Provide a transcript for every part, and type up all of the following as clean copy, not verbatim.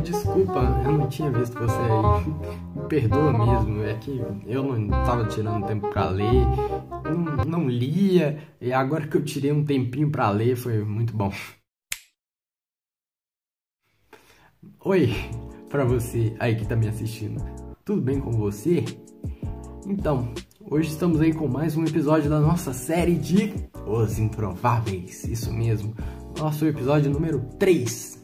Desculpa, eu não tinha visto você aí. Me perdoa mesmo, é que eu não tava tirando tempo pra ler, não lia, e agora que eu tirei um tempinho pra ler foi muito bom. Oi, pra você aí que tá me assistindo, tudo bem com você? Então, hoje estamos aí com mais um episódio da nossa série de Os Improváveis, isso mesmo, nosso episódio número 3.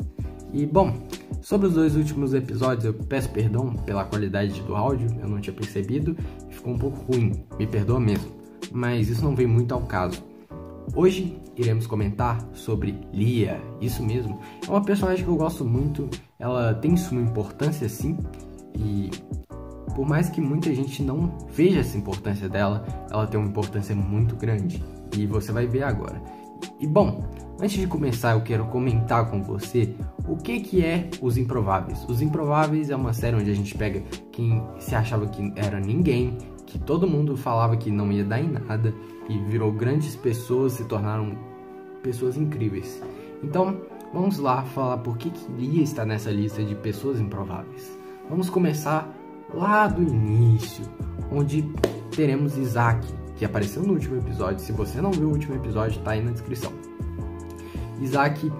E bom, sobre os dois últimos episódios eu peço perdão pela qualidade do áudio, eu não tinha percebido e ficou um pouco ruim, me perdoa mesmo, mas isso não vem muito ao caso. Hoje iremos comentar sobre Lia, isso mesmo, é uma personagem que eu gosto muito, ela tem sua importância sim, e por mais que muita gente não veja essa importância dela, ela tem uma importância muito grande, e você vai ver agora. E bom, antes de começar eu quero comentar com você o que é Os Improváveis. Os Improváveis é uma série onde a gente pega quem se achava que era ninguém, que todo mundo falava que não ia dar em nada e virou grandes pessoas, se tornaram pessoas incríveis. Então, vamos lá falar por que Lia está nessa lista de pessoas improváveis. Vamos começar lá do início, onde teremos Isaac, que apareceu no último episódio. Se você não viu o último episódio, tá aí na descrição. Isaac,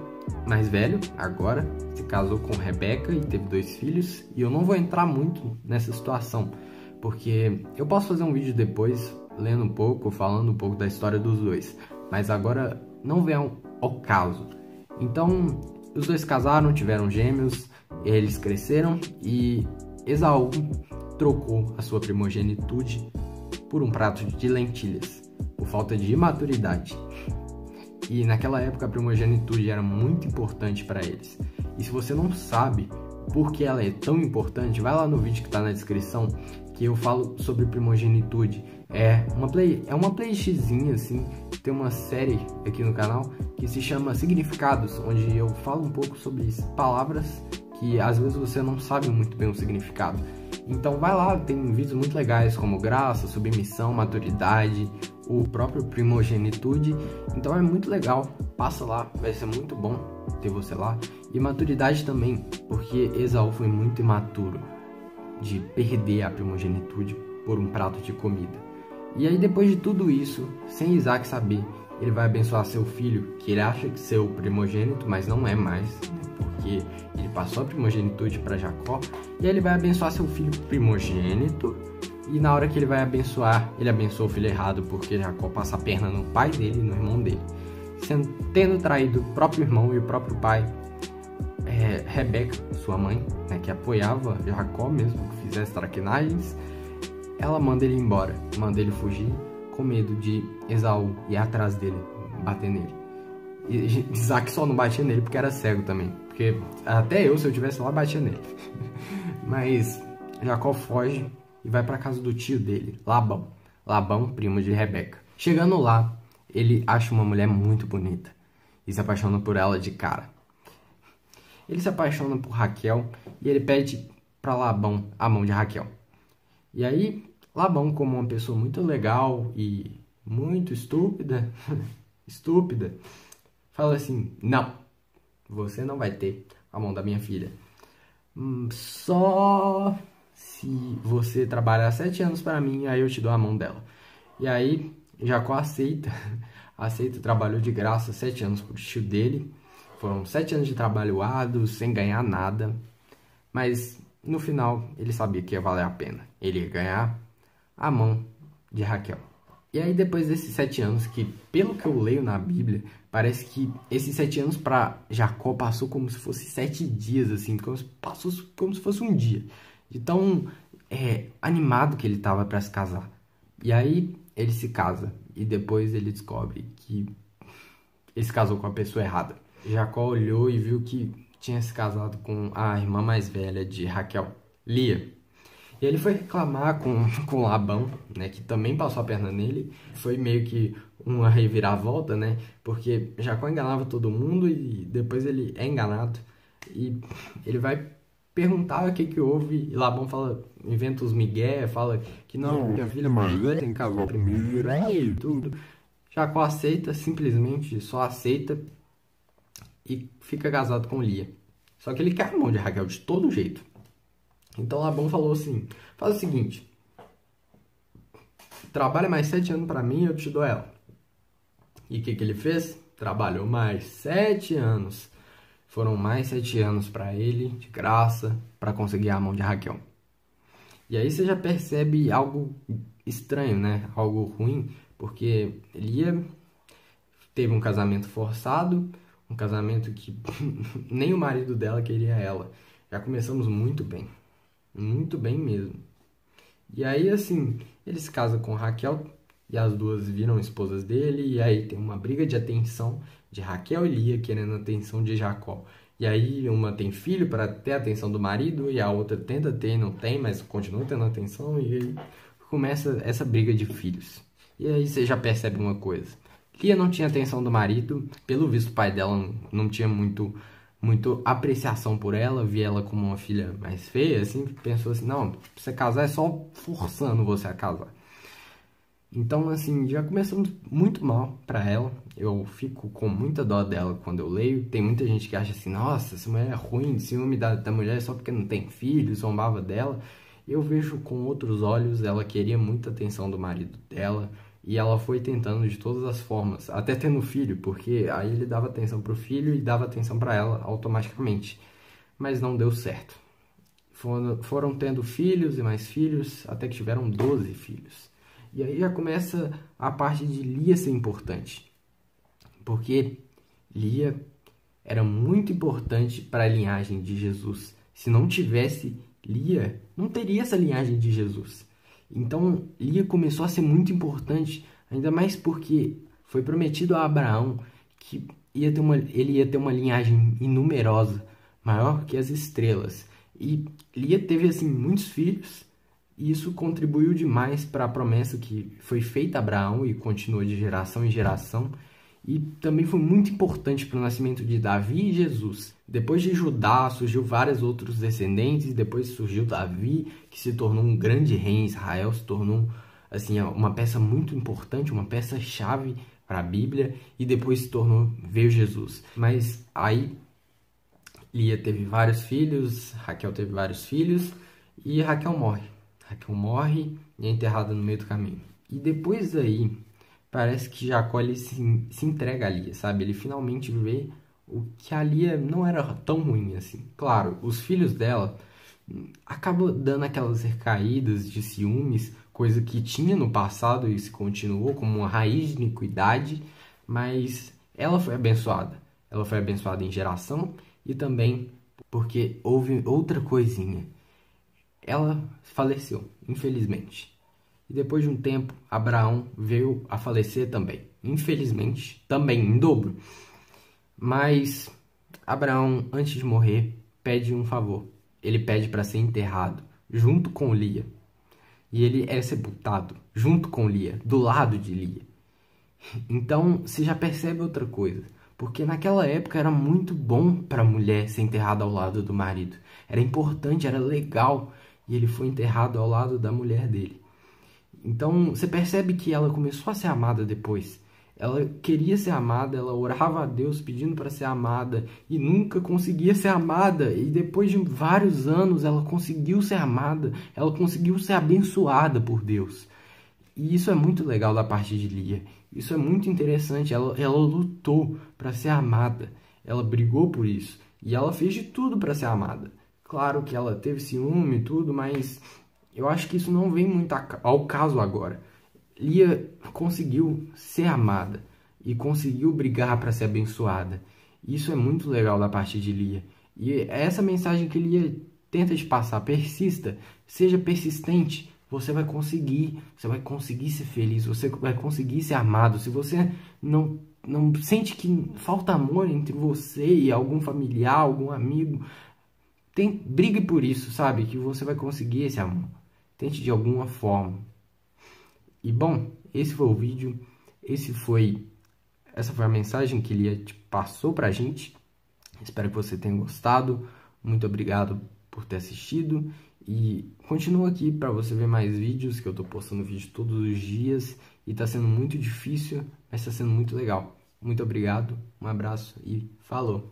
mais velho, agora, se casou com Rebeca e teve 2 filhos. E eu não vou entrar muito nessa situação, porque eu posso fazer um vídeo depois, lendo um pouco, falando um pouco da história dos dois. Mas agora não vem ao caso. Então, os dois casaram, tiveram gêmeos, eles cresceram e Esaú trocou a sua primogenitude por um prato de lentilhas, por falta de imaturidade. E naquela época a primogenitude era muito importante para eles. E se você não sabe por que ela é tão importante, vai lá no vídeo que está na descrição, que eu falo sobre primogenitude. É uma playlistzinha assim, tem uma série aqui no canal que se chama Significados, onde eu falo um pouco sobre palavras que às vezes você não sabe muito bem o significado. Então vai lá, tem vídeos muito legais como graça, submissão, maturidade, o próprio primogenitude. Então é muito legal, passa lá, vai ser muito bom ter você lá. E maturidade também, porque Esaú foi muito imaturo de perder a primogenitude por um prato de comida. E aí depois de tudo isso, sem Isaac saber, ele vai abençoar seu filho, que ele acha que ser o primogênito, mas não é mais, né? Porque ele passou a primogenitude para Jacó, e aí ele vai abençoar seu filho primogênito, e na hora que ele vai abençoar, ele abençoa o filho errado, porque Jacó passa a perna no pai dele e no irmão dele, tendo traído o próprio irmão e o próprio pai. Rebeca, sua mãe, né, que apoiava Jacó mesmo que fizesse traquinagens, ela manda ele embora, manda ele fugir, com medo de Esaú ir atrás dele, bater nele. E Isaac só não batia nele porque era cego também, porque até eu, se eu tivesse lá, batia nele. Mas Jacó foge e vai para casa do tio dele, Labão, primo de Rebeca. Chegando lá, ele acha uma mulher muito bonita e se apaixona por ela de cara. Ele se apaixona por Raquel e ele pede para Labão a mão de Raquel. E aí, Labão, como uma pessoa muito legal e muito estúpida, fala assim: não, você não vai ter a mão da minha filha. Só se você trabalhar 7 anos para mim, aí eu te dou a mão dela. E aí, Jacó aceita, trabalhou de graça 7 anos pro tio dele. Foram 7 anos de trabalho árduo, sem ganhar nada. Mas no final, ele sabia que ia valer a pena. Ele ia ganhar a mão de Raquel. E aí depois desses 7 anos, que pelo que eu leio na Bíblia, parece que esses 7 anos para Jacó passou como se fosse 7 dias, assim, passou como se fosse um dia. De tão animado que ele estava para se casar. E aí ele se casa e depois ele descobre que ele se casou com a pessoa errada. Jacó olhou e viu que tinha se casado com a irmã mais velha de Raquel, Lia. E ele foi reclamar com Labão, né, que também passou a perna nele. Foi meio que uma reviravolta, né, porque Jacó enganava todo mundo e depois ele é enganado. E ele vai perguntar o que houve e Labão fala, inventa os migué, fala que não, minha filha mais velha tem que casar primeiro, e tudo. Jacó aceita, simplesmente só aceita e fica casado com Lia. Só que ele quer a mão de Raquel de todo jeito. Então Labão falou assim, faz o seguinte, trabalha mais 7 anos para mim e eu te dou ela. E o que ele fez? Trabalhou mais 7 anos. Foram mais 7 anos para ele, de graça, para conseguir a mão de Raquel. E aí você já percebe algo estranho, né? Algo ruim, porque Lia teve um casamento forçado, um casamento que nem o marido dela queria ela. Já começamos muito bem mesmo. E aí, assim, ele se casa com Raquel e as duas viram esposas dele, e aí tem uma briga de atenção de Raquel e Lia querendo a atenção de Jacó. E aí uma tem filho para ter a atenção do marido e a outra tenta ter e não tem, mas continua tendo atenção, e aí começa essa briga de filhos. E aí você já percebe uma coisa. Lia não tinha atenção do marido, pelo visto o pai dela não tinha muito apreciação por ela, via ela como uma filha mais feia, assim, pensou assim, não, pra você casar é só forçando você a casar. Então, assim, já começamos muito mal pra ela. Eu fico com muita dó dela quando eu leio. Tem muita gente que acha assim, nossa, essa mulher é ruim, de ciúme da mulher só porque não tem filho, zombava dela. Eu vejo com outros olhos, ela queria muita atenção do marido dela. E ela foi tentando de todas as formas, até tendo filho, porque aí ele dava atenção pro filho e dava atenção pra ela automaticamente. Mas não deu certo. Foram tendo filhos e mais filhos, até que tiveram 12 filhos. E aí já começa a parte de Lia ser importante. Porque Lia era muito importante para a linhagem de Jesus. Se não tivesse Lia, não teria essa linhagem de Jesus. Então Lia começou a ser muito importante, ainda mais porque foi prometido a Abraão que ele ia ter uma linhagem inumerosa, maior que as estrelas. E Lia teve assim muitos filhos. E isso contribuiu demais para a promessa que foi feita a Abraão e continua de geração em geração. E também foi muito importante para o nascimento de Davi e Jesus. Depois de Judá, surgiu vários outros descendentes. Depois surgiu Davi, que se tornou um grande rei em Israel. Se tornou assim, uma peça muito importante, uma peça-chave para a Bíblia. E depois veio Jesus. Mas aí, Lia teve vários filhos, Raquel teve vários filhos. E Raquel morre. Raquel morre e é enterrada no meio do caminho. E depois daí, parece que Jacó ele se entrega a Lia, sabe? Ele finalmente vê o que a Lia não era tão ruim assim. Claro, os filhos dela acabam dando aquelas recaídas de ciúmes, coisa que tinha no passado e se continuou como uma raiz de iniquidade, mas ela foi abençoada. Ela foi abençoada em geração e também porque houve outra coisinha. Ela faleceu, infelizmente. E depois de um tempo, Abraão veio a falecer também. Infelizmente, também em dobro. Mas Abraão, antes de morrer, pede um favor. Ele pede para ser enterrado junto com Lia. E ele é sepultado junto com Lia, do lado de Lia. Então, você já percebe outra coisa. Porque naquela época era muito bom para a mulher ser enterrada ao lado do marido. Era importante, era legal. E ele foi enterrado ao lado da mulher dele. Então, você percebe que ela começou a ser amada depois. Ela queria ser amada, ela orava a Deus pedindo para ser amada e nunca conseguia ser amada. E depois de vários anos, ela conseguiu ser amada, ela conseguiu ser abençoada por Deus. E isso é muito legal da parte de Lia. Isso é muito interessante. Ela lutou para ser amada. Ela brigou por isso. E ela fez de tudo para ser amada. Claro que ela teve ciúme e tudo, mas eu acho que isso não vem muito ao caso agora. Lia conseguiu ser amada e conseguiu brigar para ser abençoada. Isso é muito legal da parte de Lia. E é essa mensagem que Lia tenta te passar. Persista, seja persistente. Você vai conseguir ser feliz, você vai conseguir ser amado. Se você não sente que falta amor entre você e algum familiar, algum amigo, brigue por isso, sabe? Que você vai conseguir esse amor. Tente de alguma forma. E bom, esse foi o vídeo. Essa foi a mensagem que Lia passou pra gente. Espero que você tenha gostado. Muito obrigado por ter assistido. E continua aqui para você ver mais vídeos, que eu tô postando vídeo todos os dias. E tá sendo muito difícil, mas tá sendo muito legal. Muito obrigado, um abraço e falou!